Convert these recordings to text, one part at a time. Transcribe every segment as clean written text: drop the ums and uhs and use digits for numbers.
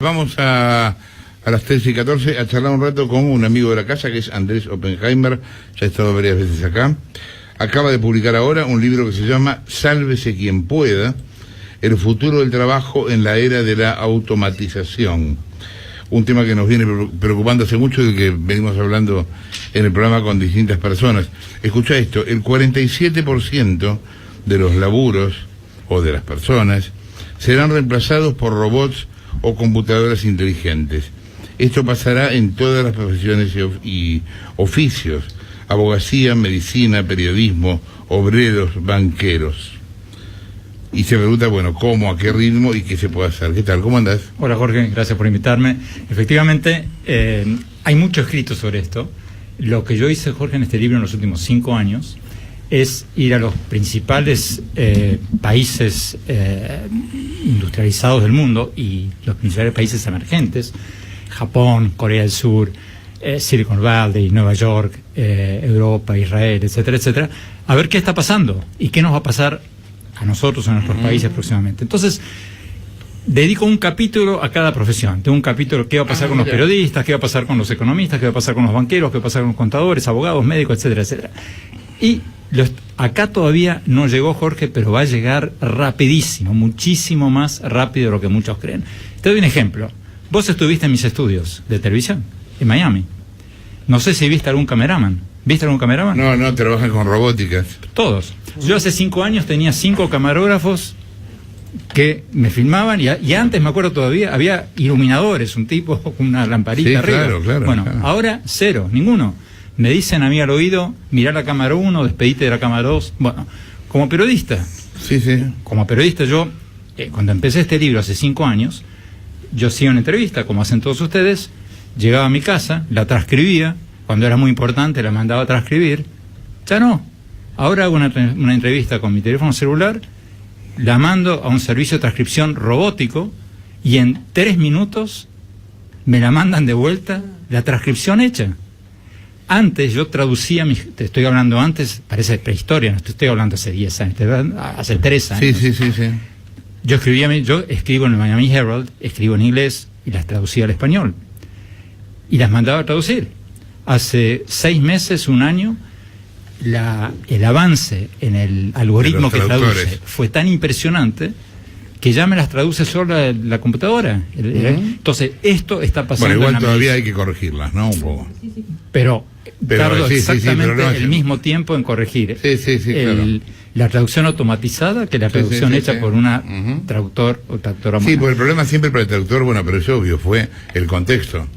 Vamos a las 13:14 a charlar un rato con un amigo de la casa que es Andrés Oppenheimer, ya ha estado varias veces acá. Acaba de publicar ahora un libro que se llama Sálvese quien pueda, el futuro del trabajo en la era de la automatización. Un tema que nos viene preocupando hace mucho y del que venimos hablando en el programa con distintas personas. Escucha esto, el 47% de los laburos o de las personas serán reemplazados por robots o computadoras inteligentes. Esto pasará en todas las profesiones y oficios: abogacía, medicina, periodismo, obreros, banqueros. Y se pregunta, bueno, ¿cómo, a qué ritmo y qué se puede hacer? ¿Qué tal? ¿Cómo andás? Hola Jorge, gracias por invitarme. Efectivamente, hay mucho escrito sobre esto. Lo que yo hice, Jorge, en este libro en los últimos 5 años es ir a los principales países industrializados del mundo y los principales países emergentes: Japón, Corea del Sur, Silicon Valley, Nueva York, Europa, Israel, etcétera, etcétera, a ver qué está pasando y qué nos va a pasar a nosotros en nuestros países próximamente. Entonces, dedico un capítulo a cada profesión. Tengo un capítulo: qué va a pasar con los periodistas, qué va a pasar con los economistas, qué va a pasar con los banqueros, qué va a pasar con los contadores, abogados, médicos, etcétera, etcétera. Y acá todavía no llegó, Jorge, pero va a llegar rapidísimo, muchísimo más rápido de lo que muchos creen. Te doy un ejemplo. Vos estuviste en mis estudios de televisión, en Miami. No sé si viste algún cameraman. ¿Viste algún cameraman? No, trabajan con robóticas. Todos. Yo hace 5 años tenía 5 camarógrafos que me filmaban y antes, me acuerdo todavía, había iluminadores, un tipo con una lamparita arriba. Claro, bueno, claro. Ahora cero, ninguno. Me dicen a mí al oído: mirá la cámara 1, despedite de la cámara 2. Bueno, como periodista. Sí. Como periodista yo, cuando empecé este libro hace 5 años, yo hacía una entrevista, como hacen todos ustedes, llegaba a mi casa, la transcribía, cuando era muy importante la mandaba a transcribir. Ya no. Ahora hago una entrevista con mi teléfono celular, la mando a un servicio de transcripción robótico y en 3 minutos me la mandan de vuelta, la transcripción hecha. Antes yo traducía, te estoy hablando antes, parece prehistoria, no te estoy hablando hace 10 años, hace 3 años. Sí. Yo escribo en el Miami Herald, escribo en inglés y las traducía al español. Y las mandaba a traducir. Hace 6 meses, 1 año, el avance en el algoritmo que traduce fue tan impresionante que ya me las traduce solo la computadora. Entonces, esto está pasando. Bueno, igual todavía hay que corregirlas, ¿no? Un poco. Pero tardo exactamente pero no el mismo tiempo en corregir. Claro. La traducción automatizada que la traducción hecha por una traductor o traductora humana. Sí, porque el problema siempre para el traductor, bueno, pero es obvio, fue el contexto.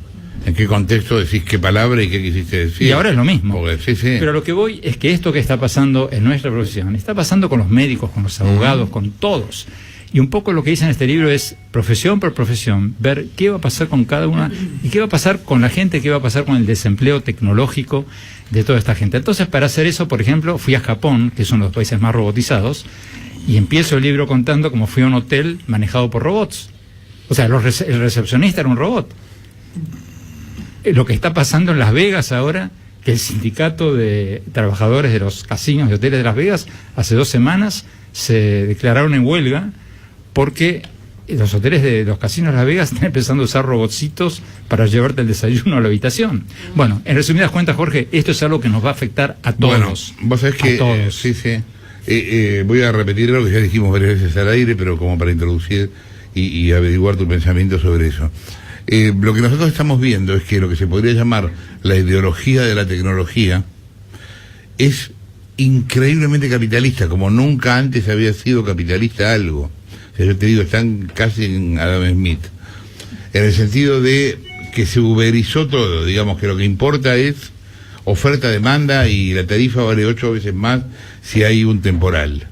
¿En qué contexto decís qué palabra y qué quisiste decir? Y ahora es lo mismo. Porque, Pero lo que voy es que esto que está pasando en nuestra profesión, está pasando con los médicos, con los abogados, con todos. Y un poco lo que dice en este libro es, profesión por profesión, ver qué va a pasar con cada una y qué va a pasar con la gente, qué va a pasar con el desempleo tecnológico de toda esta gente. Entonces, para hacer eso, por ejemplo, fui a Japón, que es uno de los países más robotizados, y empiezo el libro contando cómo fui a un hotel manejado por robots. O sea, el recepcionista era un robot. Lo que está pasando en Las Vegas ahora, que el sindicato de trabajadores de los casinos y hoteles de Las Vegas hace 2 semanas se declararon en huelga porque los hoteles de los casinos de Las Vegas están empezando a usar robotcitos para llevarte el desayuno a la habitación. Bueno, en resumidas cuentas, Jorge, esto es algo que nos va a afectar a todos. Bueno, vos sabés que todos. Sí. Voy a repetir algo que ya dijimos varias veces al aire, pero como para introducir y averiguar tu pensamiento sobre eso. Lo que nosotros estamos viendo es que lo que se podría llamar la ideología de la tecnología es increíblemente capitalista, como nunca antes había sido capitalista algo. O sea, yo te digo, están casi en Adam Smith, en el sentido de que se uberizó todo, digamos que lo que importa es oferta-demanda y la tarifa vale 8 veces más si hay un temporal.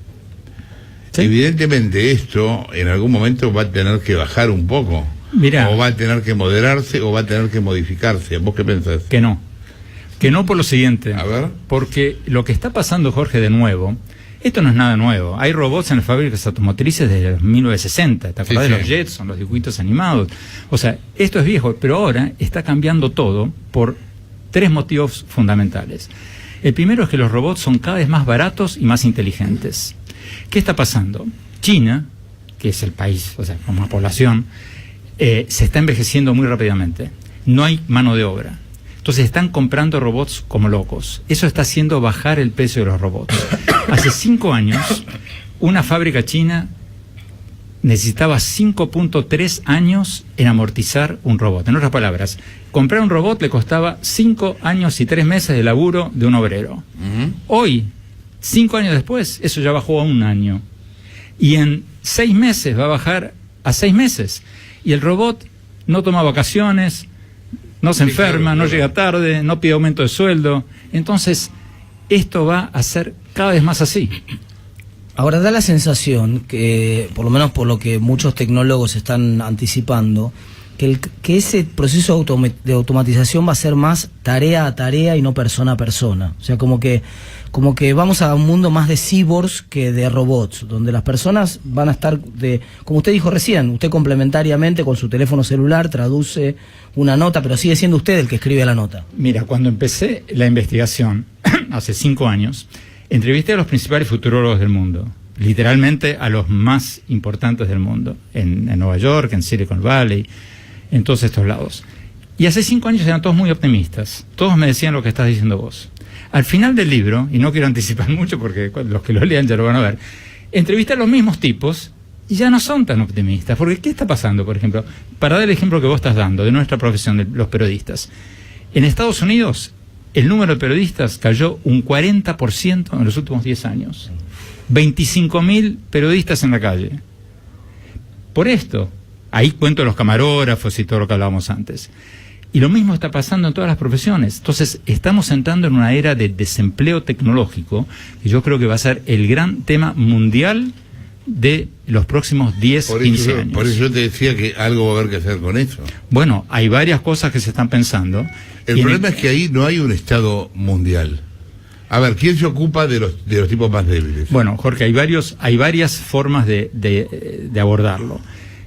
¿Sí? Evidentemente esto en algún momento va a tener que bajar un poco. Mirá, o va a tener que moderarse o va a tener que modificarse. ¿Vos qué pensás? Que no por lo siguiente. A ver. Porque lo que está pasando, Jorge, de nuevo, esto no es nada nuevo. Hay robots en las fábricas automotrices desde los 1960. ¿Te acordás de los Jetson, los dibujitos animados? O sea, esto es viejo, pero ahora está cambiando todo por 3 motivos fundamentales. El primero es que los robots son cada vez más baratos y más inteligentes. ¿Qué está pasando? China, que es el país, o sea, como población, se está envejeciendo muy rápidamente. No hay mano de obra. Entonces están comprando robots como locos. Eso está haciendo bajar el precio de los robots. Hace 5 años, una fábrica china necesitaba 5.3 años en amortizar un robot. En otras palabras, comprar un robot le costaba 5 años y 3 meses de laburo de un obrero. Hoy, 5 años después, eso ya bajó a 1 año. Y en 6 meses va a bajar a 6 meses. Y el robot no toma vacaciones, no se enferma, no llega tarde, no pide aumento de sueldo. Entonces, esto va a ser cada vez más así. Ahora da la sensación que, por lo menos por lo que muchos tecnólogos están anticipando, que ese proceso de automatización va a ser más tarea a tarea y no persona a persona. O sea, como que vamos a un mundo más de cyborgs que de robots, donde las personas van a estar, como usted dijo recién, usted complementariamente con su teléfono celular traduce una nota, pero sigue siendo usted el que escribe la nota. Mira, cuando empecé la investigación, hace 5 años, entrevisté a los principales futurólogos del mundo, literalmente a los más importantes del mundo, en Nueva York, en Silicon Valley, en todos estos lados. Y hace 5 años eran todos muy optimistas, todos me decían lo que estás diciendo vos. Al final del libro, y no quiero anticipar mucho porque los que lo lean ya lo van a ver, entrevisté a los mismos tipos y ya no son tan optimistas. Porque ¿qué está pasando, por ejemplo? Para dar el ejemplo que vos estás dando de nuestra profesión, de los periodistas. En Estados Unidos, el número de periodistas cayó un 40% en los últimos 10 años. 25.000 periodistas en la calle. Por esto, ahí cuento los camarógrafos y todo lo que hablábamos antes. Y lo mismo está pasando en todas las profesiones. Entonces, estamos entrando en una era de desempleo tecnológico, que yo creo que va a ser el gran tema mundial de los próximos 10, 15 años. Por eso yo te decía que algo va a haber que hacer con eso. Bueno, hay varias cosas que se están pensando. El problema es que ahí no hay un Estado mundial. A ver, ¿quién se ocupa de los tipos más débiles? Bueno, Jorge, hay varias formas de abordarlo.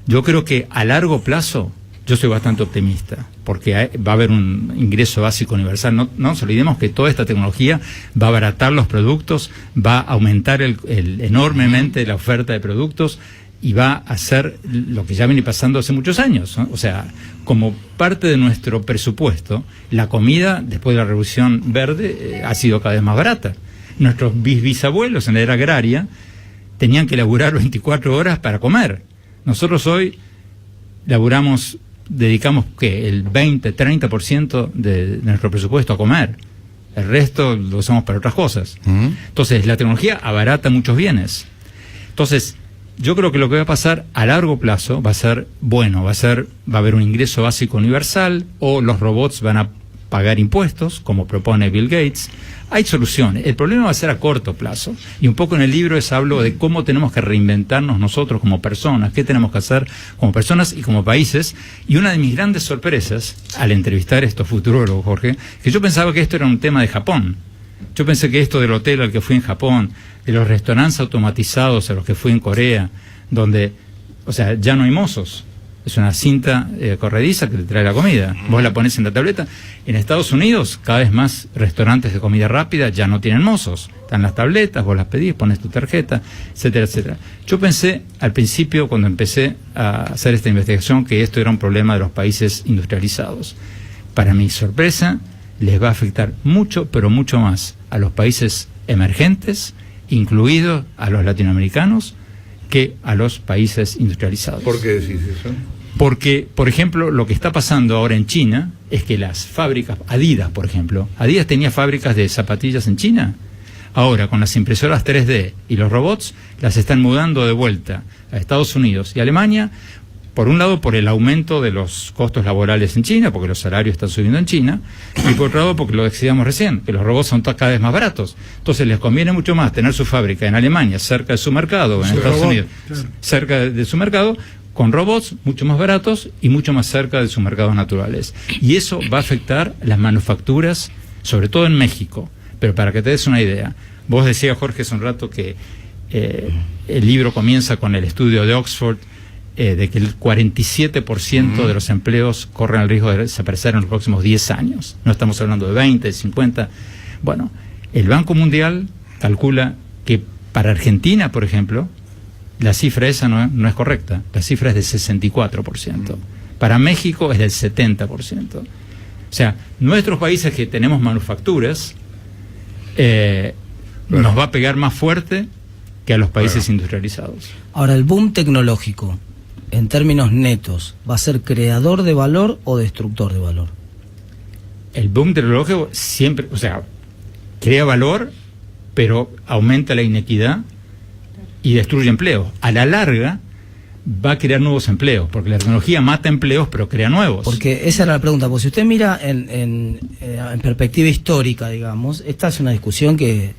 Yo creo que a largo plazo, yo soy bastante optimista, porque va a haber un ingreso básico universal. No nos olvidemos que toda esta tecnología va a abaratar los productos, va a aumentar enormemente la oferta de productos y va a hacer lo que ya viene pasando hace muchos años, ¿no? O sea, como parte de nuestro presupuesto, la comida, después de la Revolución Verde, ha sido cada vez más barata. Nuestros bisabuelos en la era agraria tenían que laburar 24 horas para comer. Nosotros hoy dedicamos el 20-30% de nuestro presupuesto a comer. El resto lo usamos para otras cosas. Entonces, la tecnología abarata muchos bienes. Entonces, yo creo que lo que va a pasar a largo plazo va a ser bueno, va a haber un ingreso básico universal, o los robots van a pagar impuestos, como propone Bill Gates. Hay soluciones. El problema va a ser a corto plazo. Y un poco en el libro hablo de cómo tenemos que reinventarnos nosotros como personas, qué tenemos que hacer como personas y como países. Y una de mis grandes sorpresas al entrevistar a estos futurólogos, Jorge, que yo pensaba que esto era un tema de Japón. Yo pensé que esto del hotel al que fui en Japón, de los restaurantes automatizados a los que fui en Corea, donde, o sea, ya no hay mozos. Es una cinta corrediza que te trae la comida. Vos la pones en la tableta. En Estados Unidos, cada vez más restaurantes de comida rápida ya no tienen mozos. Están las tabletas, vos las pedís, pones tu tarjeta, etcétera, etcétera. Yo pensé al principio, cuando empecé a hacer esta investigación, que esto era un problema de los países industrializados. Para mi sorpresa, les va a afectar mucho, pero mucho más a los países emergentes, incluidos a los latinoamericanos, que a los países industrializados. ¿Por qué decís eso? Porque, por ejemplo, lo que está pasando ahora en China es que las fábricas, Adidas, por ejemplo, Adidas tenía fábricas de zapatillas en China. Ahora, con las impresoras 3D y los robots, las están mudando de vuelta a Estados Unidos y Alemania, por un lado por el aumento de los costos laborales en China, porque los salarios están subiendo en China, y por otro lado porque lo decíamos recién, que los robots son cada vez más baratos. Entonces les conviene mucho más tener su fábrica en Alemania, cerca de su mercado, en Estados Unidos, claro, cerca de su mercado, con robots mucho más baratos y mucho más cerca de sus mercados naturales. Y eso va a afectar las manufacturas, sobre todo en México. Pero para que te des una idea, vos decías, Jorge, hace un rato que el libro comienza con el estudio de Oxford, de que el 47% de los empleos corren el riesgo de desaparecer en los próximos 10 años. No estamos hablando de 20, de 50. Bueno, el Banco Mundial calcula que para Argentina, por ejemplo, la cifra esa no es correcta. La cifra es de 64%. Para México es del 70%. O sea, nuestros países que tenemos manufacturas, nos va a pegar más fuerte que a los países industrializados. Ahora, el boom tecnológico, en términos netos, ¿va a ser creador de valor o destructor de valor? El boom tecnológico siempre, o sea, crea valor, pero aumenta la inequidad y destruye empleos. A la larga va a crear nuevos empleos, porque la tecnología mata empleos, pero crea nuevos. Porque esa era la pregunta, porque si usted mira en perspectiva histórica, digamos, esta es una discusión que,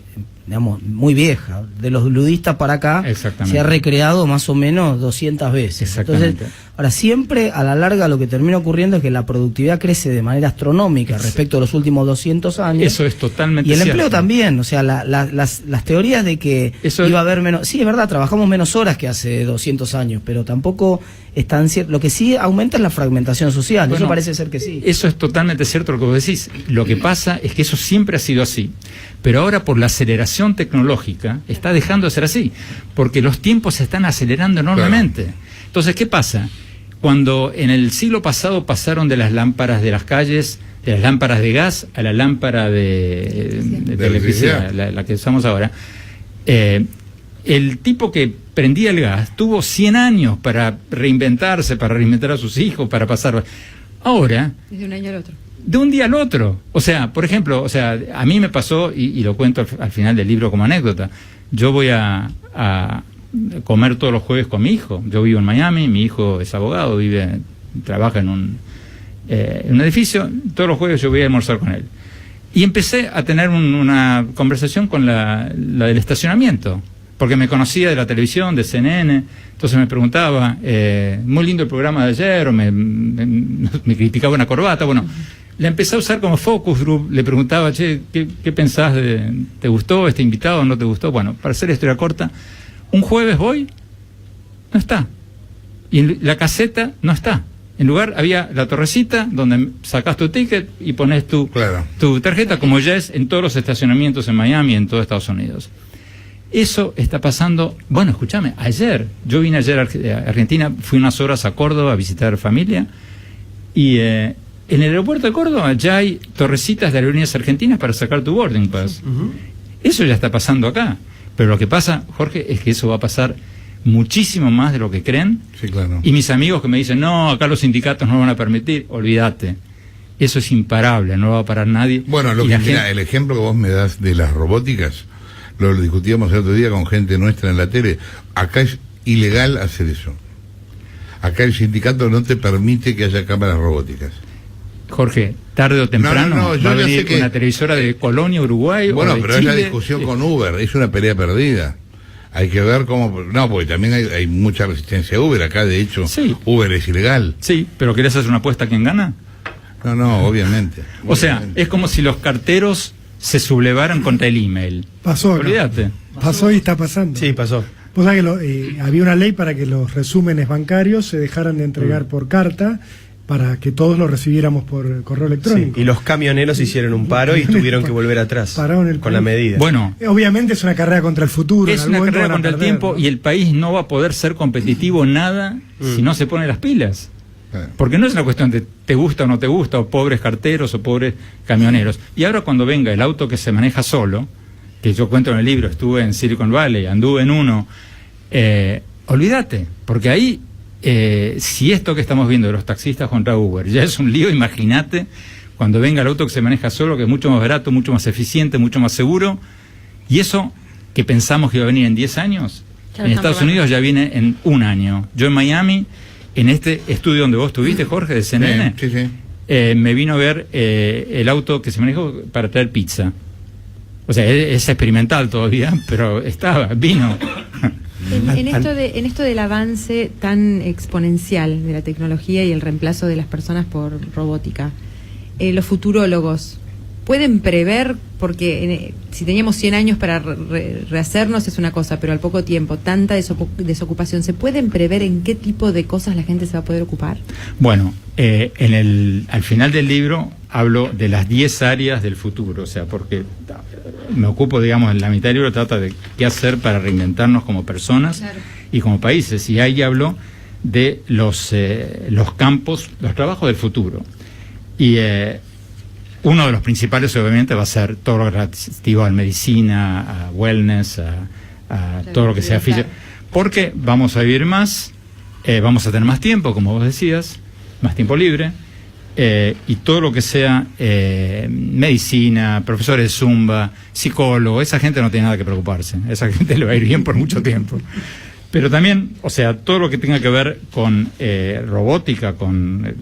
digamos, muy vieja. De los ludistas para acá se ha recreado más o menos 200 veces. Entonces, ahora, siempre a la larga lo que termina ocurriendo es que la productividad crece de manera astronómica respecto a los últimos 200 años. Eso es totalmente cierto. Y el cierto. empleo también, o sea, las teorías de que iba a haber menos... Sí, es verdad, trabajamos menos horas que hace 200 años, pero tampoco es tan cierto. Lo que sí aumenta es la fragmentación social, bueno, eso parece ser que sí. Eso es totalmente cierto lo que vos decís. Lo que pasa es que eso siempre ha sido así, pero ahora por la aceleración tecnológica está dejando de ser así, porque los tiempos se están acelerando enormemente. Claro. Entonces, ¿qué pasa? Cuando en el siglo pasado pasaron de las lámparas de las calles, de las lámparas de gas a la lámpara de electricidad, la que usamos ahora, el tipo que prendía el gas tuvo 100 años para reinventarse, para reinventar a sus hijos, para pasar... Ahora... Desde un año al otro. De un día al otro. O sea, por ejemplo, o sea, a mí me pasó, y lo cuento al final del libro como anécdota, yo voy a comer todos los jueves con mi hijo. Yo vivo en Miami, mi hijo es abogado, trabaja en un edificio, todos los jueves yo voy a almorzar con él. Y empecé a tener una conversación con la del estacionamiento, porque me conocía de la televisión, de CNN, entonces me preguntaba, muy lindo el programa de ayer, o me criticaba una corbata, bueno... La empecé a usar como focus group, le preguntaba, che, ¿qué pensás ¿te gustó este invitado o no te gustó? Bueno, para hacer la historia corta, un jueves voy, no está. Y en la caseta no está. En lugar había la torrecita donde sacás tu ticket y pones tu tarjeta, como ya es en todos los estacionamientos en Miami y en todo Estados Unidos. Eso está pasando, bueno, escúchame, yo vine ayer a Argentina, fui unas horas a Córdoba a visitar familia y... en el aeropuerto de Córdoba ya hay torrecitas de aerolíneas argentinas para sacar tu boarding pass. Eso ya está pasando acá. Pero lo que pasa, Jorge, es que eso va a pasar muchísimo más de lo que creen. Sí, claro. Y mis amigos que me dicen, no, acá los sindicatos no lo van a permitir, olvídate. Eso es imparable, no lo va a parar nadie. Bueno, el ejemplo que vos me das de las robóticas, lo discutíamos el otro día con gente nuestra en la tele. Acá es ilegal hacer eso. Acá el sindicato no te permite que haya cámaras robóticas. Jorge, tarde o temprano va a venir una televisora de Colonia, Uruguay, bueno, o de pero Chile. Es la discusión con Uber, es una pelea perdida. Hay que ver cómo... No, porque también hay mucha resistencia a Uber. Acá, de hecho, Uber es ilegal. Sí, pero ¿querés hacer una apuesta a quién gana? No, obviamente. O sea, es como si los carteros se sublevaran contra el email. Pasó. Olvídate. Pasó y está pasando. Sí, pasó. Vos sabés que había una ley para que los resúmenes bancarios se dejaran de entregar por carta, para que todos lo recibiéramos por correo electrónico. Sí, y los camioneros hicieron un paro y tuvieron que volver atrás con la medida. Bueno, obviamente es una carrera contra el futuro. Es una carrera contra el tiempo, ¿no? Y el país no va a poder ser competitivo en nada si no se pone las pilas. Porque no es una cuestión de te gusta o no te gusta, o pobres carteros o pobres camioneros. Y ahora cuando venga el auto que se maneja solo, que yo cuento en el libro, estuve en Silicon Valley, anduve en uno, olvídate, porque ahí... si esto que estamos viendo de los taxistas contra Uber ya es un lío, imagínate cuando venga el auto que se maneja solo, que es mucho más barato, mucho más eficiente, mucho más seguro, y eso que pensamos que iba a venir en 10 años, en Estados Unidos ya viene en un año. Yo en Miami, en este estudio donde vos estuviste, Jorge, de CNN, me vino a ver el auto que se manejó para traer pizza. O sea, es experimental todavía, pero vino. En esto del avance tan exponencial de la tecnología y el reemplazo de las personas por robótica, los futurólogos pueden prever, porque si teníamos 100 años para rehacernos es una cosa, pero al poco tiempo, tanta desocupación, ¿se pueden prever en qué tipo de cosas la gente se va a poder ocupar? Bueno, al final del libro hablo de las 10 áreas del futuro, o sea, porque me ocupo, digamos, en la mitad del libro trata de qué hacer para reinventarnos como personas y como países, y ahí hablo de los campos, los trabajos del futuro. Y uno de los principales obviamente va a ser todo lo relativo a medicina, a wellness, a todo lo que sea físico, porque vamos a vivir más, vamos a tener más tiempo, como vos decías, más tiempo libre, y todo lo que sea medicina, profesores de Zumba, psicólogos, esa gente no tiene nada que preocuparse, esa gente le va a ir bien por mucho tiempo. Pero también, o sea, todo lo que tenga que ver con robótica, con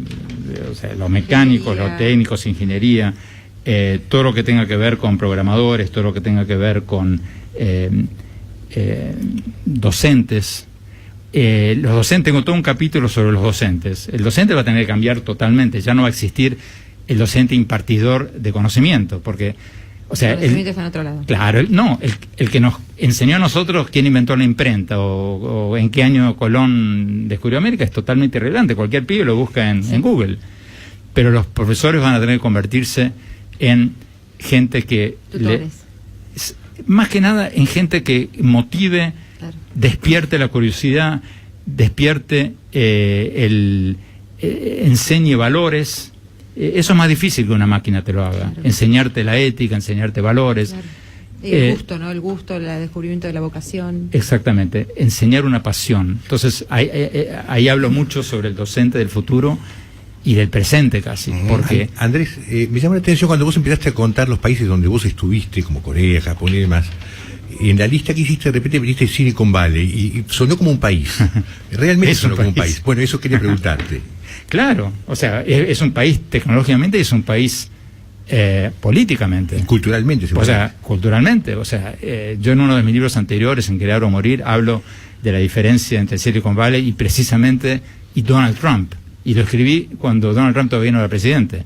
o sea, los mecánicos, los técnicos, ingeniería, todo lo que tenga que ver con programadores, todo lo que tenga que ver con docentes. Los docentes, tengo todo un capítulo sobre los docentes. El docente va a tener que cambiar totalmente, ya no va a existir el docente impartidor de conocimiento, porque... O sea, el conocimiento está en otro lado. Claro, el que nos enseñó a nosotros quién inventó la imprenta o en qué año Colón descubrió América es totalmente irrelevante. Cualquier pibe lo busca en Google. Pero los profesores van a tener que convertirse en gente que... más que nada en gente que motive, despierte la curiosidad, despierte, enseñe valores. Eso es más difícil que una máquina te lo haga. Claro. Enseñarte la ética, enseñarte valores. Claro. Y el gusto, ¿no? El gusto, el descubrimiento de la vocación. Exactamente. Enseñar una pasión. Entonces, ahí hablo mucho sobre el docente del futuro y del presente casi. Porque Andrés, me llama la atención cuando vos empezaste a contar los países donde vos estuviste, como Corea, Japón y demás. En la lista que hiciste, de repente viniste Silicon Valley y sonó como un país. Realmente sonó como un país. Bueno, eso quería preguntarte. Claro, o sea, es un país tecnológicamente y es un país políticamente. Y culturalmente. O sea, culturalmente. O sea, yo en uno de mis libros anteriores, en Crear o Morir, hablo de la diferencia entre Silicon Valley y Donald Trump. Y lo escribí cuando Donald Trump todavía no era presidente.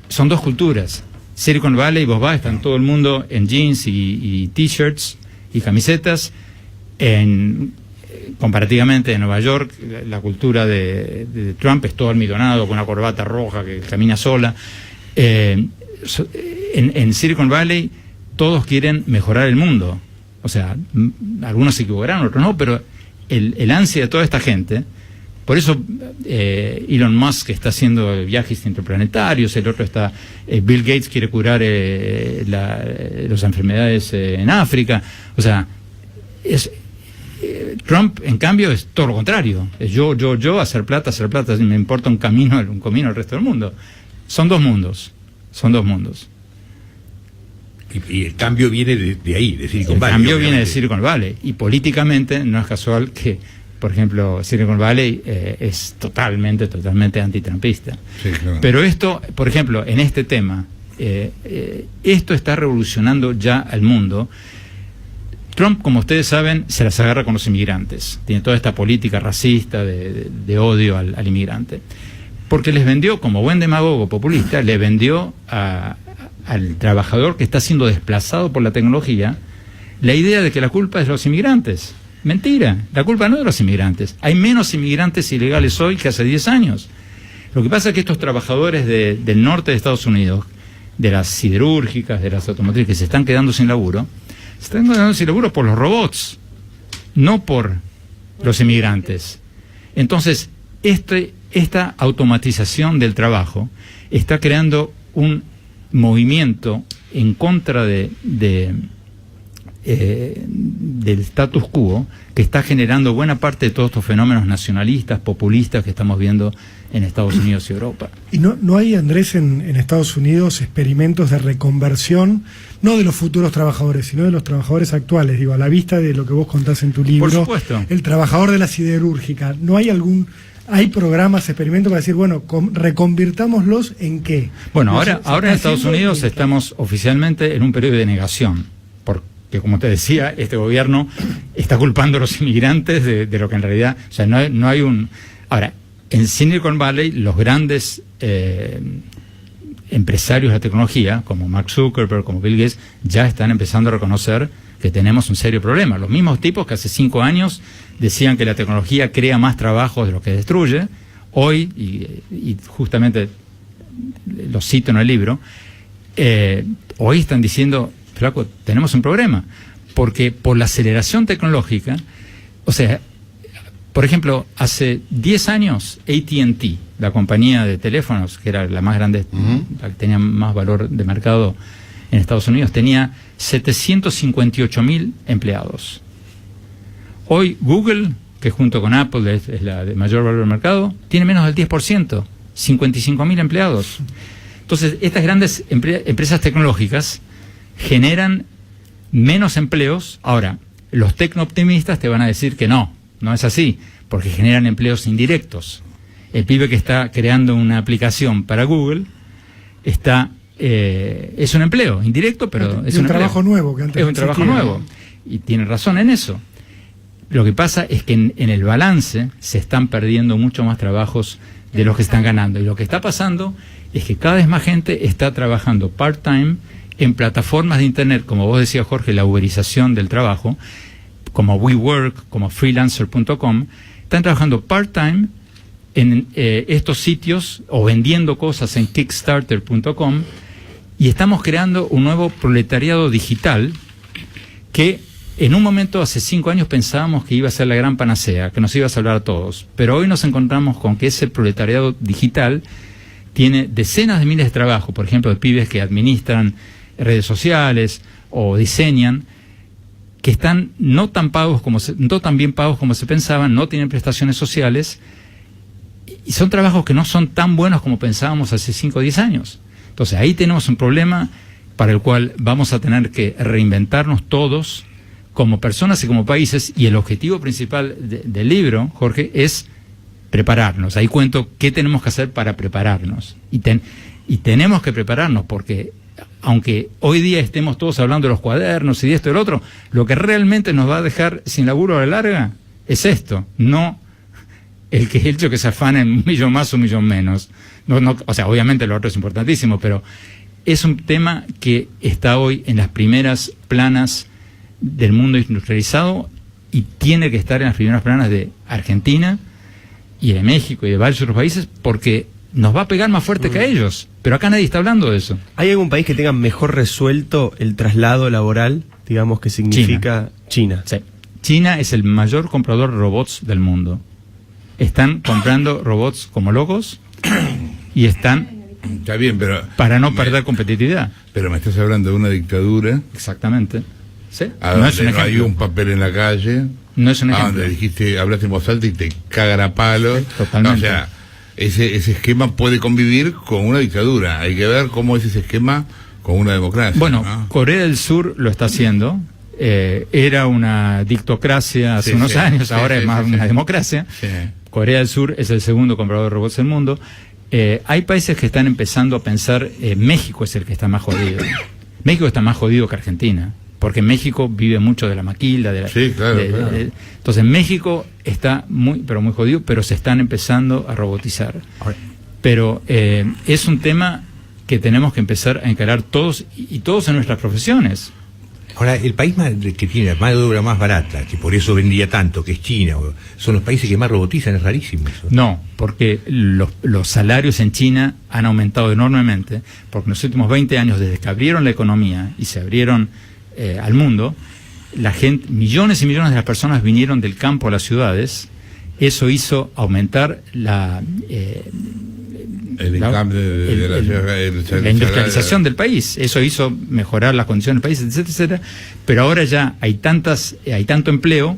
Son dos culturas. Silicon Valley, vos vas, están todo el mundo en jeans y t-shirts y camisetas. Comparativamente en Nueva York, la cultura de Trump es todo almidonado, con una corbata roja que camina sola. En Silicon Valley todos quieren mejorar el mundo. O sea, algunos se equivocarán, otros no, pero el ansia de toda esta gente, por eso Elon Musk está haciendo viajes interplanetarios, el otro está, Bill Gates quiere curar las enfermedades en África. O sea, Trump, en cambio, es todo lo contrario. Es yo, hacer plata, me importa un comino al resto del mundo. Son dos mundos. Y el cambio viene de ahí, de Silicon Valley. El cambio viene de Silicon Valley. Y políticamente no es casual que, por ejemplo, Silicon Valley es totalmente antitrumpista. Sí, claro. Pero esto, por ejemplo, en este tema, esto está revolucionando ya al mundo. Trump, como ustedes saben, se las agarra con los inmigrantes. Tiene toda esta política racista de odio al inmigrante. Porque les vendió, como buen demagogo populista, le vendió al trabajador que está siendo desplazado por la tecnología la idea de que la culpa es de los inmigrantes. Mentira, la culpa no es de los inmigrantes. Hay menos inmigrantes ilegales hoy que hace 10 años. Lo que pasa es que estos trabajadores del norte de Estados Unidos, de las siderúrgicas, de las automotrices, que se están quedando sin laburo, se están quedando sin laburo por los robots, no por los inmigrantes. Entonces, esta automatización del trabajo está creando un movimiento en contra del status quo, que está generando buena parte de todos estos fenómenos nacionalistas, populistas que estamos viendo en Estados Unidos y Europa. ¿Y no hay, Andrés, en Estados Unidos experimentos de reconversión, no de los futuros trabajadores, sino de los trabajadores actuales? Digo, a la vista de lo que vos contás en tu libro. Por supuesto. El trabajador de la siderúrgica. ¿No hay hay programas, experimentos para decir, bueno, reconvirtámoslos en qué? Bueno, ahora en Estados Unidos estamos oficialmente en un periodo de negación, porque, como te decía, este gobierno está culpando a los inmigrantes de lo que en realidad, o sea, no hay un... Ahora, en Silicon Valley, los grandes empresarios de la tecnología, como Mark Zuckerberg, como Bill Gates, ya están empezando a reconocer que tenemos un serio problema. Los mismos tipos que hace 5 años decían que la tecnología crea más trabajo de lo que destruye, hoy, y justamente lo cito en el libro, hoy están diciendo, flaco, tenemos un problema, porque por la aceleración tecnológica, o sea, Por ejemplo, hace 10 años, AT&T, la compañía de teléfonos, que era la más grande, la que tenía más valor de mercado en Estados Unidos, tenía 758.000 empleados. Hoy Google, que junto con Apple es la de mayor valor de mercado, tiene menos del 10%, 55.000 empleados. Entonces, estas grandes empresas tecnológicas generan menos empleos. Ahora, los tecno-optimistas te van a decir que no es así, porque generan empleos indirectos. El pibe que está creando una aplicación para Google es un empleo indirecto, pero es un trabajo nuevo que antes es un trabajo nuevo, y tiene razón en eso. Lo que pasa es que en el balance se están perdiendo mucho más trabajos de los que están ganando, y lo que está pasando es que cada vez más gente está trabajando part-time en plataformas de internet, como vos decías, Jorge, la uberización del trabajo, como WeWork, como freelancer.com, están trabajando part-time en estos sitios o vendiendo cosas en kickstarter.com, y estamos creando un nuevo proletariado digital que en un momento, hace 5 años, pensábamos que iba a ser la gran panacea, que nos iba a salvar a todos, pero hoy nos encontramos con que ese proletariado digital tiene decenas de miles de trabajos, por ejemplo, de pibes que administran redes sociales o diseñan, que están no tan bien pagos como se pensaban, no tienen prestaciones sociales, y son trabajos que no son tan buenos como pensábamos hace 5 o 10 años. Entonces ahí tenemos un problema para el cual vamos a tener que reinventarnos todos como personas y como países, y el objetivo principal del libro, Jorge, es prepararnos. Ahí cuento qué tenemos que hacer para prepararnos, y tenemos que prepararnos, porque aunque hoy día estemos todos hablando de los cuadernos y de esto y del otro, lo que realmente nos va a dejar sin laburo a la larga es esto, no el hecho que se afanen 1 millón más o 1 millón menos. O sea, obviamente lo otro es importantísimo, pero es un tema que está hoy en las primeras planas del mundo industrializado, y tiene que estar en las primeras planas de Argentina y de México y de varios otros países, porque nos va a pegar más fuerte que a ellos. Pero acá nadie está hablando de eso. ¿Hay algún país que tenga mejor resuelto el traslado laboral, digamos, que significa China? Sí. China es el mayor comprador de robots del mundo. Están comprando robots como locos y están... Está bien, pero... Para no perder competitividad. Pero me estás hablando de una dictadura. Exactamente. ¿Sí? No es un ejemplo. Hay un papel en la calle. No es un ejemplo. Donde hablaste en voz alta y te cagan a palos. Totalmente. O sea, ese esquema puede convivir con una dictadura. Hay que ver cómo es ese esquema con una democracia. Bueno, ¿no? Corea del Sur lo está haciendo. Era una dictocracia hace unos años, ahora es más una democracia. Sí. Corea del Sur es el segundo comprador de robots del mundo. Hay países que están empezando a pensar, México es el que está más jodido. México está más jodido que Argentina, porque México vive mucho de la maquila, claro. Entonces México está muy jodido, pero se están empezando a robotizar. Pero es un tema que tenemos que empezar a encarar todos, y todos en nuestras profesiones. Ahora, el país que tiene la mano de obra más barata, que por eso vendía tanto, que es China, son los países que más robotizan, es rarísimo eso. No, porque los salarios en China han aumentado enormemente, porque en los últimos 20 años, desde que abrieron la economía y se abrieron al mundo, la gente, millones y millones de las personas vinieron del campo a las ciudades. Eso hizo aumentar la industrialización del país. Eso hizo mejorar las condiciones del país, etcétera, etcétera. Pero ahora ya hay tanto empleo,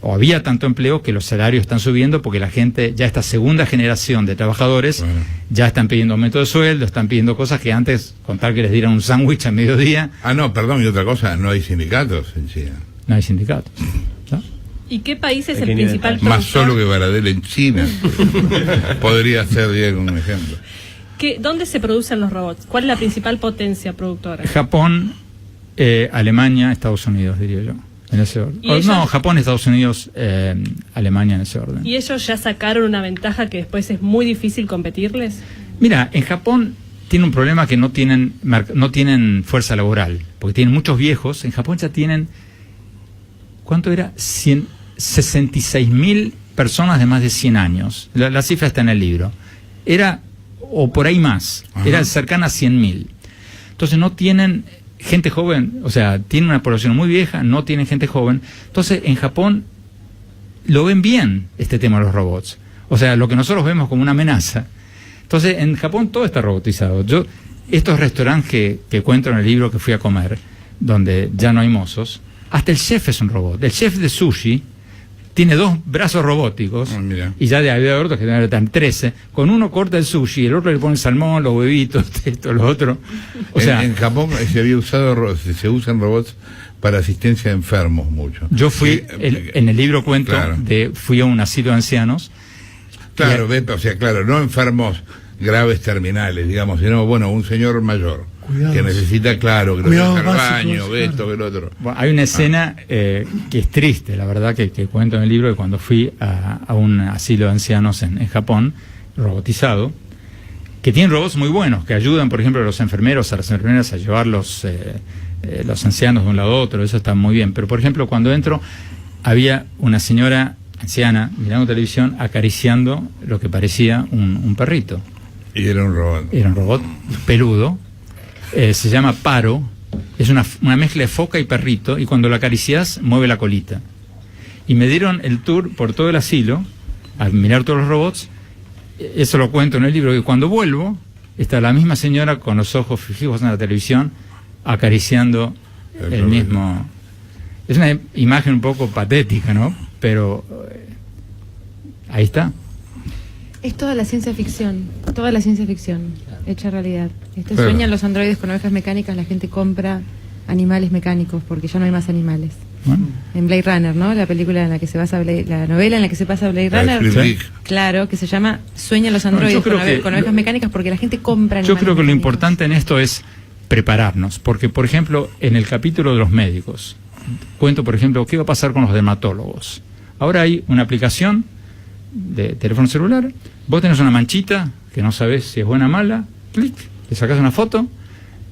o había tanto empleo, que los salarios están subiendo, porque la gente, ya esta segunda generación de trabajadores, ya están pidiendo aumento de sueldo, están pidiendo cosas que antes, con tal que les dieran un sándwich a mediodía. No, perdón, y otra cosa, no hay sindicatos en China. No hay sindicatos, ¿no? ¿Y qué país es el principal productor? Más solo que Baradel en China. Podría ser, Diego, un ejemplo. ¿Dónde se producen los robots? ¿Cuál es la principal potencia productora? Japón, Alemania, Estados Unidos, diría yo, en ese orden. No, Japón, Estados Unidos, Alemania, en ese orden. ¿Y ellos ya sacaron una ventaja que después es muy difícil competirles? Mira, en Japón tiene un problema, que no tienen fuerza laboral, porque tienen muchos viejos. En Japón ya tienen, ¿cuánto era? 66.000 personas de más de 100 años. La cifra está en el libro. Era, o por ahí más, era cercana a 100.000. Entonces no tienen gente joven, o sea, tienen una población muy vieja, no tienen gente joven. Entonces en Japón lo ven bien este tema de los robots. O sea, lo que nosotros vemos como una amenaza. Entonces, en Japón todo está robotizado. Estos restaurantes que cuento en el libro que fui a comer, donde ya no hay mozos, hasta el chef es un robot. El chef de sushi tiene 2 brazos robóticos, y ya de había otros que tienen 13. Con uno corta el sushi, el otro le pone el salmón, los huevitos, esto, lo otro. O sea, en Japón se usan robots para asistencia a enfermos mucho. Yo fui, en el libro cuento, claro. Fui a un asilo de ancianos. Claro, o sea, claro, no enfermos graves terminales, digamos, sino, bueno, un señor mayor. Cuidados. Que necesita, claro, que lo Cuidados deja al básicos, baño, claro. esto, que lo otro. Bueno, hay una escena que es triste, la verdad, que cuento en el libro, que cuando fui a un asilo de ancianos en Japón, robotizado, que tienen robots muy buenos, que ayudan, por ejemplo, a los enfermeros, a las enfermeras a llevar los ancianos de un lado a otro, eso está muy bien. Pero, por ejemplo, cuando entro, había una señora anciana mirando televisión acariciando lo que parecía un perrito. Y era un robot. Era un robot peludo, se llama Paro, es una mezcla de foca y perrito, y cuando lo acaricias mueve la colita. Y me dieron el tour por todo el asilo, a mirar todos los robots. Eso lo cuento en el libro, que cuando vuelvo, está la misma señora con los ojos fijos en la televisión, acariciando el mismo. Es una imagen un poco patética, ¿no? Pero ahí está. Es toda la ciencia ficción hecha realidad. Claro. Sueñan los androides con ovejas mecánicas, la gente compra animales mecánicos porque ya no hay más animales. Bueno. En Blade Runner, ¿no? La película en la que se basa la novela en la que se pasa Blade La de Runner. Philip Dick. Claro, que se llama Sueñan los androides yo creo que- con ovejas mecánicas porque la gente compra animales Yo creo que lo mecánicos. importante en esto es prepararnos, porque, por ejemplo, en el capítulo de los médicos, cuento, por ejemplo, qué va a pasar con los dermatólogos. Ahora hay una aplicación de teléfono celular, vos tenés una manchita que no sabés si es buena o mala, clic, le sacás una foto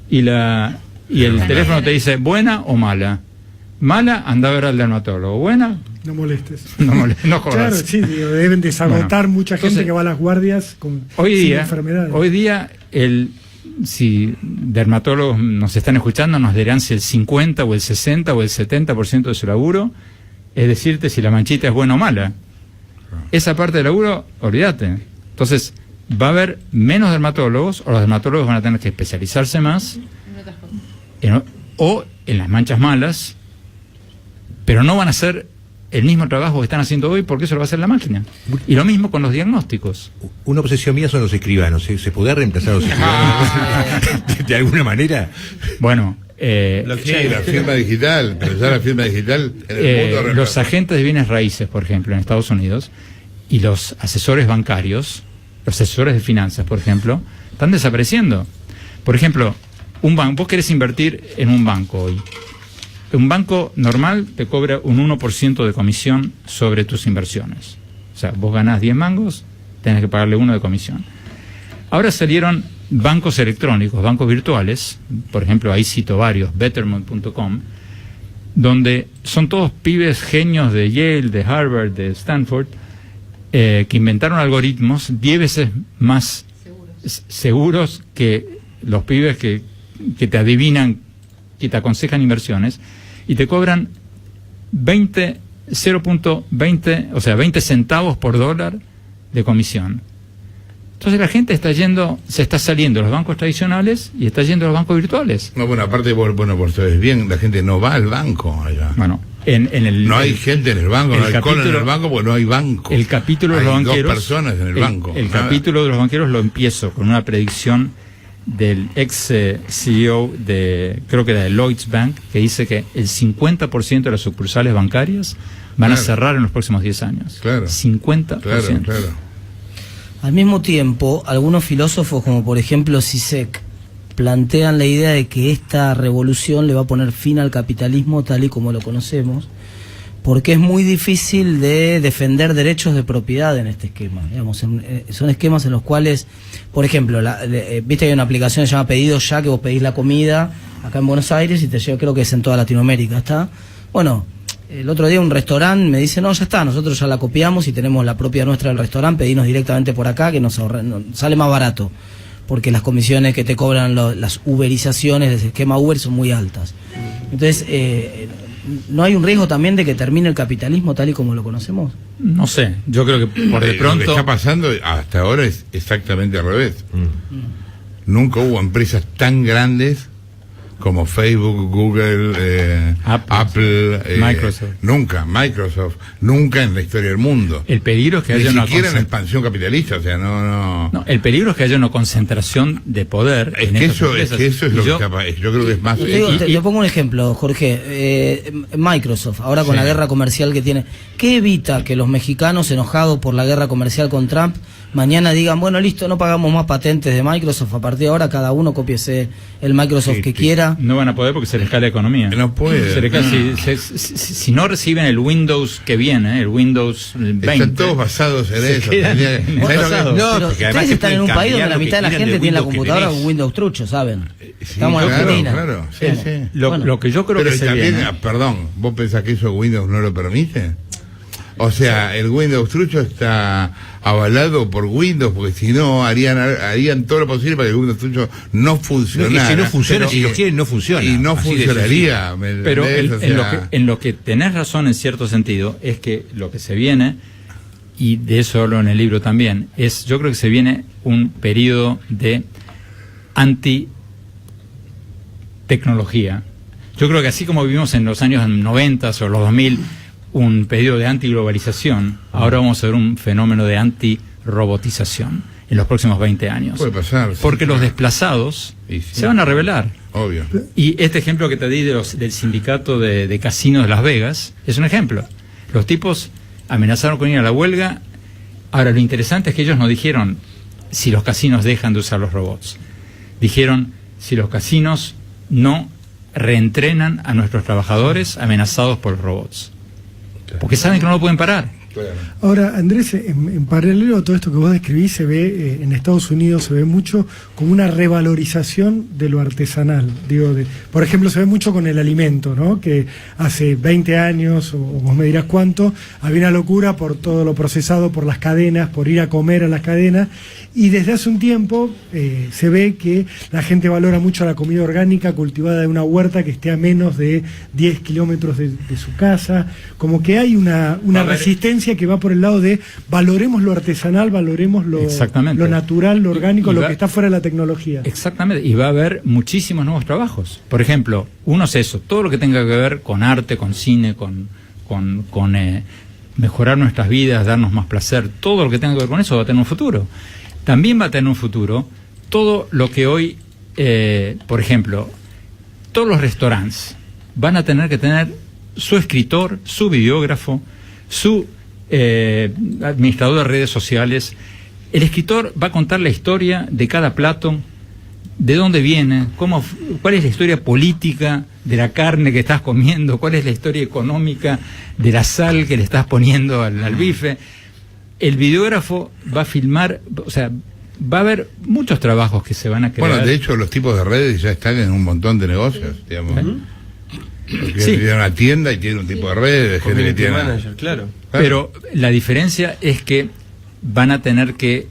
y el teléfono te dice buena o mala. Mala, anda a ver al dermatólogo. Buena, No molestes. no jodas. Claro, sí, digo, deben desagotar Bueno, mucha gente entonces, que va a las guardias con sin enfermedades. Hoy día, si dermatólogos nos están escuchando, nos dirán si el 50 o el 60 o el 70% de su laburo es decirte si la manchita es buena o mala. Esa parte del laburo, olvídate. Entonces, va a haber menos dermatólogos, o los dermatólogos van a tener que especializarse más, o en las manchas malas, pero no van a hacer el mismo trabajo que están haciendo hoy porque eso lo va a hacer la máquina. Y lo mismo con los diagnósticos. Una obsesión mía son los escribanos. ¿Se puede reemplazar a los escribanos de alguna manera? Bueno, La firma digital, pero ya la firma digital en el mundo los reemplaza. agentes de bienes raíces, por ejemplo, en Estados Unidos, y los asesores bancarios, los asesores de finanzas, por ejemplo, están desapareciendo. Por ejemplo, vos querés invertir en un banco hoy. Un banco normal te cobra un 1% de comisión sobre tus inversiones. O sea, vos ganás 10 mangos, tenés que pagarle 1 de comisión. Ahora salieron bancos electrónicos, bancos virtuales, por ejemplo, ahí cito varios, betterment.com, donde son todos pibes genios de Yale, de Harvard, de Stanford, que inventaron algoritmos 10 veces más seguros que los pibes que te adivinan, que te aconsejan inversiones, y te cobran 0.20, o sea, 20 centavos por dólar de comisión. Entonces la gente se está saliendo de los bancos tradicionales y está yendo a los bancos virtuales. No, bueno, aparte, bueno, por ustedes bien, la gente no va al banco allá. Bueno, no hay gente en el banco, no hay cola en el banco porque no hay banco. El capítulo de los Hay banqueros. 2 personas en el banco. El nada. capítulo de los banqueros lo empiezo con una predicción del ex CEO creo que era de Lloyds Bank, que dice que el 50% de las sucursales bancarias van a cerrar en los próximos 10 años. Claro. 50%. Claro. Al mismo tiempo, algunos filósofos, como por ejemplo Zizek, plantean la idea de que esta revolución le va a poner fin al capitalismo tal y como lo conocemos, porque es muy difícil de defender derechos de propiedad en este esquema. Digamos, son esquemas en los cuales, por ejemplo, viste que hay una aplicación que se llama Pedido Ya, que vos pedís la comida acá en Buenos Aires y te llega, creo que es en toda Latinoamérica, ¿está? Bueno, el otro día un restaurante me dice, no, ya está, nosotros ya la copiamos y tenemos la propia nuestra del restaurante, pedimos directamente por acá, que nos sale más barato, porque las comisiones que te cobran las uberizaciones del esquema Uber son muy altas. Entonces, ¿no hay un riesgo también de que termine el capitalismo tal y como lo conocemos? No sé, yo creo que por de Lo que pronto... está pasando hasta ahora es exactamente al revés. Nunca hubo empresas tan grandes como Facebook, Google, Apple, Microsoft. Microsoft, nunca en la historia del mundo. El peligro es que Ni haya una siquiera en la expansión capitalista, o sea, no. el peligro es que haya una concentración de poder. Es en que estas eso es empresas. lo Y que está, yo creo que es más. Te pongo un ejemplo, Jorge. Microsoft, ahora con la guerra comercial que tiene, ¿qué evita que los mexicanos enojados por la guerra comercial con Trump mañana digan, bueno, listo, no pagamos más patentes de Microsoft, a partir de ahora cada uno cópiese el Microsoft que quiera? No van a poder porque se les cae la economía. No puede. Se les cae, si no reciben el Windows que viene, el Windows 20. Están todos basados en eso. Pero ustedes están en un país donde la mitad de la gente tiene la computadora con Windows trucho, ¿saben? Estamos en Argentina. Claro, sí. Lo que yo creo Pero que se también, viene... perdón, ¿vos pensás que eso Windows no lo permite? O sea, el Windows trucho está avalado por Windows, porque si no harían todo lo posible para que el Windows trucho no funcionara. Si no funciona, si lo quieren, no funciona. Y no Así de funcionaría. Pero en lo que tenés razón en cierto sentido es que lo que se viene, y de eso hablo en el libro también, yo creo que se viene un periodo de anti-tecnología. Yo creo que así como vivimos en los años 90 o los 2000, un periodo de antiglobalización, ahora vamos a ver un fenómeno de anti-robotización en los próximos 20 años. Puede pasar. Porque los desplazados se van a rebelar. Obvio. Y este ejemplo que te di del sindicato de casinos de Las Vegas es un ejemplo. Los tipos amenazaron con ir a la huelga. Ahora, lo interesante es que ellos no dijeron si los casinos dejan de usar los robots. Dijeron si los casinos no reentrenan a nuestros trabajadores amenazados por los robots. Porque saben que no lo pueden parar. Ahora, Andrés, en paralelo a todo esto que vos describís, se ve en Estados Unidos, se ve mucho como una revalorización de lo artesanal. Por ejemplo, se ve mucho con el alimento, ¿no? Que hace 20 años, o vos me dirás cuánto, había una locura por todo lo procesado, por las cadenas, por ir a comer a las cadenas. Y desde hace un tiempo se ve que la gente valora mucho la comida orgánica cultivada de una huerta que esté a menos de 10 kilómetros de su casa. Como que hay una resistencia que va por el lado de valoremos lo artesanal, valoremos lo natural, lo orgánico, lo que está fuera de la tecnología. Exactamente, y va a haber muchísimos nuevos trabajos. Por ejemplo, uno es eso, todo lo que tenga que ver con arte, con cine, con mejorar nuestras vidas, darnos más placer, todo lo que tenga que ver con eso va a tener un futuro. También va a tener un futuro todo lo que hoy, por ejemplo, todos los restaurantes van a tener que tener su escritor, su videógrafo, su administrador de redes sociales. El escritor va a contar la historia de cada plato, de dónde viene, cuál es la historia política de la carne que estás comiendo, cuál es la historia económica de la sal que le estás poniendo al bife. El videógrafo va a filmar, o sea, va a haber muchos trabajos que se van a crear. Bueno, de hecho, los tipos de redes ya están en un montón de negocios, digamos. Porque tiene una tienda y tiene un tipo de redes, gente que tiene... manager, claro. Pero la diferencia es que van a tener que,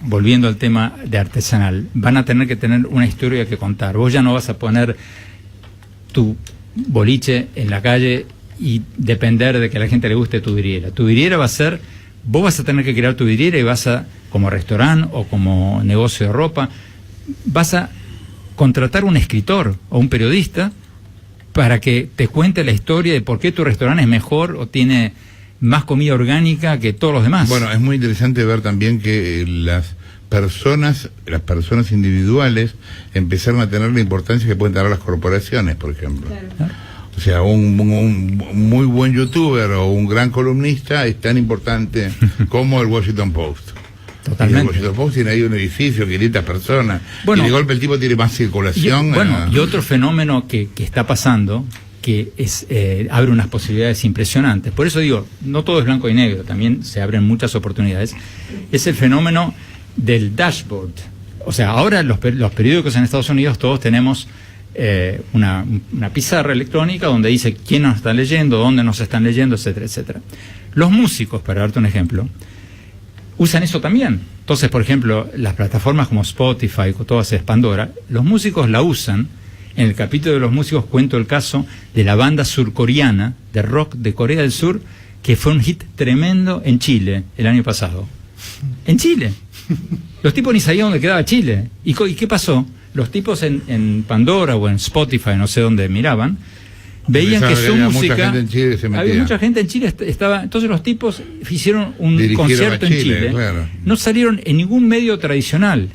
volviendo al tema de artesanal, van a tener que tener una historia que contar. Vos ya no vas a poner tu boliche en la calle y depender de que a la gente le guste tu vidriera. Tu vidriera va a ser, vos vas a tener que crear tu vidriera y vas a, como restaurante o como negocio de ropa, vas a contratar un escritor o un periodista para que te cuente la historia de por qué tu restaurante es mejor o tiene más comida orgánica que todos los demás. Bueno, es muy interesante ver también que las personas individuales empezaron a tener la importancia que pueden tener las corporaciones, por ejemplo. Claro. O sea, un muy buen youtuber o un gran columnista es tan importante como el Washington Post. Totalmente. Y el Washington Post tiene ahí un edificio, 500 personas, y de golpe el tipo tiene más circulación. Y otro fenómeno que está pasando, que es abre unas posibilidades impresionantes. Por eso digo, no todo es blanco y negro, también se abren muchas oportunidades. Es el fenómeno del dashboard. O sea, ahora los periódicos en Estados Unidos todos tenemos una pizarra electrónica donde dice quién nos está leyendo, dónde nos están leyendo, etcétera, etcétera. Los músicos, para darte un ejemplo, usan eso también. Entonces, por ejemplo, las plataformas como Spotify, todas esas, Pandora, los músicos la usan En el capítulo de los músicos cuento el caso de la banda surcoreana de rock de Corea del Sur, que fue un hit tremendo en Chile el año pasado. En Chile. Los tipos ni sabían dónde quedaba Chile. ¿Y qué pasó? Los tipos en Pandora o en Spotify, no sé dónde miraban, veían que su música... Había mucha gente en Chile, estaba. Entonces los tipos hicieron un concierto en Chile. Claro. No salieron en ningún medio tradicional.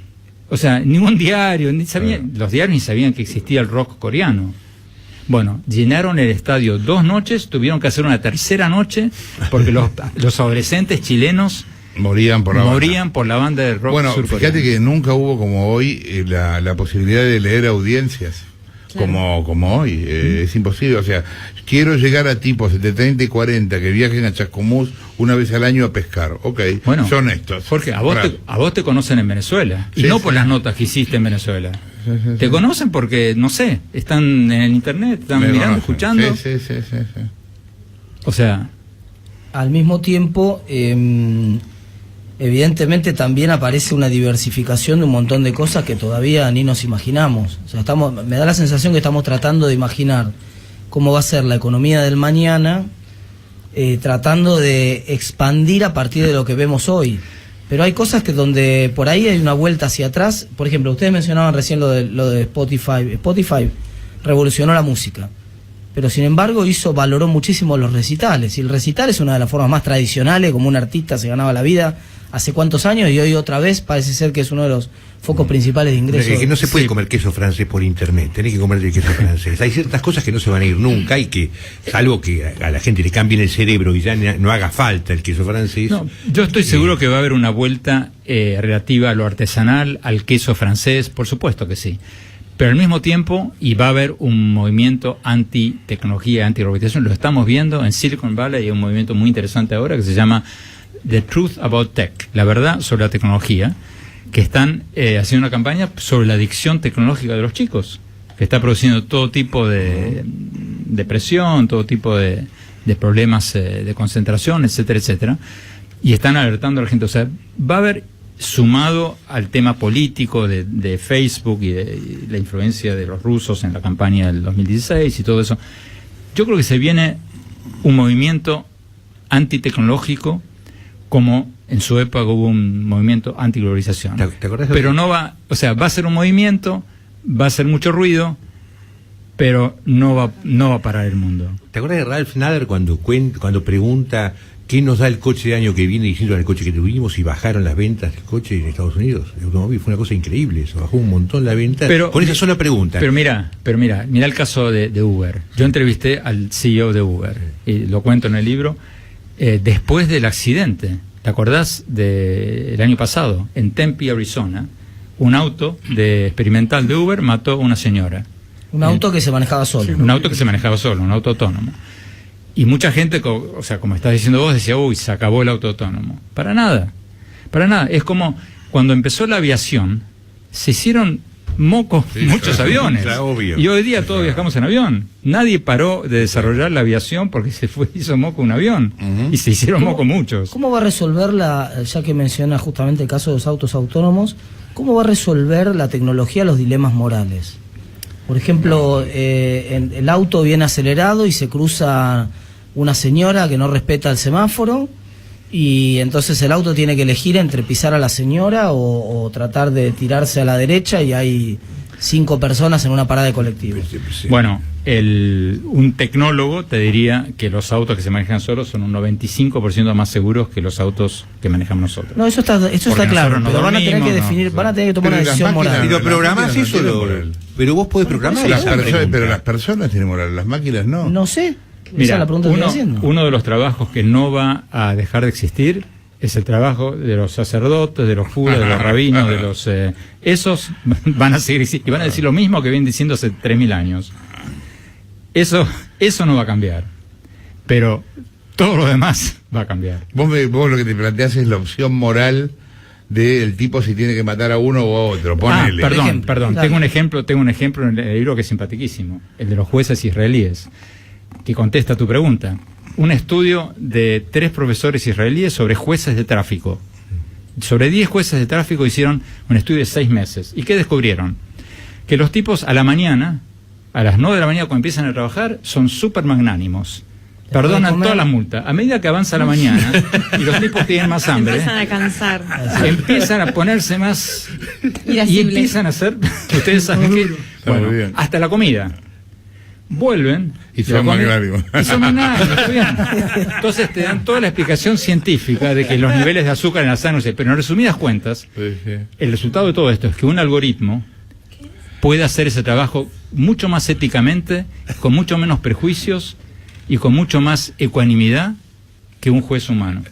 O sea, ningún diario, los diarios ni sabían que existía el rock coreano. Bueno, llenaron el estadio 2 noches, tuvieron que hacer una tercera noche, porque los adolescentes chilenos morían por la banda de rock surcoreano. Bueno, fíjate que nunca hubo como hoy la posibilidad de leer audiencias. Claro. Como hoy, es imposible. O sea, quiero llegar a tipos de 30 y 40 que viajen a Chascomús una vez al año a pescar. Ok, bueno, son estos. Jorge, a vos te conocen en Venezuela, y no por las notas que hiciste en Venezuela. Te conocen porque, no sé, están en el internet, están mirando, escuchando. Sí. O sea... Al mismo tiempo, evidentemente también aparece una diversificación de un montón de cosas que todavía ni nos imaginamos. O sea, me da la sensación que estamos tratando de imaginar cómo va a ser la economía del mañana, tratando de expandir a partir de lo que vemos hoy. Pero hay cosas que donde por ahí hay una vuelta hacia atrás. Por ejemplo, ustedes mencionaban recién lo de Spotify. Spotify revolucionó la música, pero sin embargo valoró muchísimo los recitales. Y el recital es una de las formas más tradicionales, como un artista se ganaba la vida hace cuántos años, y hoy otra vez parece ser que es uno de los focos principales de ingresos. Es que no se puede comer queso francés por internet, tenés que comer el queso francés. Hay ciertas cosas que no se van a ir nunca, y que, salvo que a la gente le cambien el cerebro y ya no haga falta el queso francés. No, yo estoy seguro que va a haber una vuelta relativa a lo artesanal, al queso francés, por supuesto que sí. Pero al mismo tiempo, y va a haber un movimiento anti-tecnología, anti-robotización, lo estamos viendo en Silicon Valley, hay un movimiento muy interesante ahora que se llama The Truth About Tech, la verdad sobre la tecnología, que están haciendo una campaña sobre la adicción tecnológica de los chicos, que está produciendo todo tipo de depresión, todo tipo de problemas de concentración, etcétera, etcétera, y están alertando a la gente. O sea, va a haber, sumado al tema político de Facebook y de la influencia de los rusos en la campaña del 2016 y todo eso, yo creo que se viene un movimiento antitecnológico, como en su época hubo un movimiento antiglobalización. ¿Te acordás? Pero no va, o sea, va a ser un movimiento, va a hacer mucho ruido, pero no va a parar el mundo. ¿Te acuerdas de Ralph Nader cuando pregunta qué nos da el coche de año que viene distinto al coche que tuvimos, y bajaron las ventas del coche en Estados Unidos? El automóvil fue una cosa increíble, eso bajó un montón la venta con esa sola pregunta. Pero mira el caso de Uber. Yo entrevisté al CEO de Uber, y lo cuento en el libro, después del accidente. ¿Te acordás del año pasado? En Tempe, Arizona, un auto experimental de Uber mató a una señora. Un auto que se manejaba solo. Un auto que se manejaba solo, un auto autónomo. Y mucha gente, o sea, como estás diciendo vos, decía, uy, se acabó el auto autónomo. Para nada. Es como cuando empezó la aviación, se hicieron mocos muchos aviones. Obvio. Y hoy día todos viajamos en avión. Nadie paró de desarrollar la aviación porque hizo moco un avión. Y se hicieron moco muchos. ¿Cómo va a resolver ya que menciona justamente el caso de los autos autónomos, cómo va a resolver la tecnología los dilemas morales? Por ejemplo, el auto viene acelerado y se cruza una señora que no respeta el semáforo, y entonces el auto tiene que elegir entre pisar a la señora o tratar de tirarse a la derecha, y hay 5 personas en una parada de colectivo. Bueno, un tecnólogo te diría que los autos que se manejan solos son un 95% más seguros que los autos que manejamos nosotros. No, eso está claro, pero van a tener que definir, van a tener que tomar una decisión moral. Pero programás eso, pero vos podés programar. Pero las personas tienen moral, las máquinas no. No sé. Mira, uno de los trabajos que no va a dejar de existir es el trabajo de los sacerdotes, de los curas, de los rabinos, de los... esos van a seguir, y van a decir lo mismo que vienen diciendo hace 3.000 años. Eso no va a cambiar. Pero todo lo demás va a cambiar. Vos lo que te planteás es la opción moral del tipo si tiene que matar a uno o a otro. Ponele. Perdón. Tengo un ejemplo en el libro que es simpaticísimo. El de los jueces israelíes, que contesta tu pregunta. Un estudio de 3 profesores israelíes sobre jueces de tráfico. Sobre 10 jueces de tráfico hicieron un estudio de 6 meses. ¿Y qué descubrieron? Que los tipos a la mañana a las 9 de la mañana cuando empiezan a trabajar, son súper magnánimos. Perdonan todas las multas. A medida que avanza la mañana y los tipos tienen más hambre, Empiezan a cansar. empiezan a ponerse más y Irascibles. empiezan a hacer, ustedes saben que, bueno, muy bien. hasta la comida. Vuelven Y de la son comida- magnánimos. y son magnánimos, está bien. Entonces te dan toda la explicación científica de que los niveles de azúcar en la sangre, no sé, pero en resumidas cuentas, Sí, sí. el resultado de todo esto es que un algoritmo puede hacer ese trabajo mucho más éticamente, con mucho menos prejuicios y con mucho más ecuanimidad que un juez humano.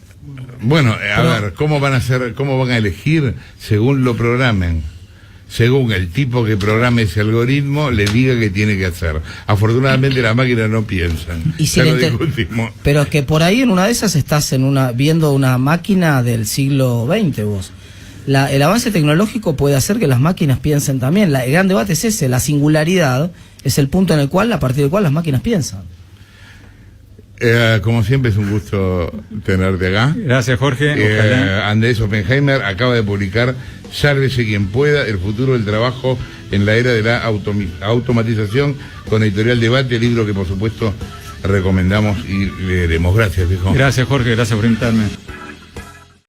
Bueno, a ver, ¿cómo van a elegir según lo programen? Según el tipo que programe ese algoritmo le diga qué tiene que hacer. Afortunadamente las máquinas no piensan. Y si Ya le lo inter- discutimos. Pero que por ahí en una de esas estás viendo una máquina del siglo XX vos. El avance tecnológico puede hacer que las máquinas piensen también. El gran debate es ese, la singularidad es el punto en el cual, a partir del cual las máquinas piensan. Como siempre es un gusto tenerte acá. Gracias, Jorge. Ojalá. Andrés Oppenheimer acaba de publicar Sálvese quien pueda, el futuro del trabajo en la era de la automatización, con Editorial Debate, libro que por supuesto recomendamos y leeremos. Gracias, viejo. Gracias, Jorge. Gracias por invitarme.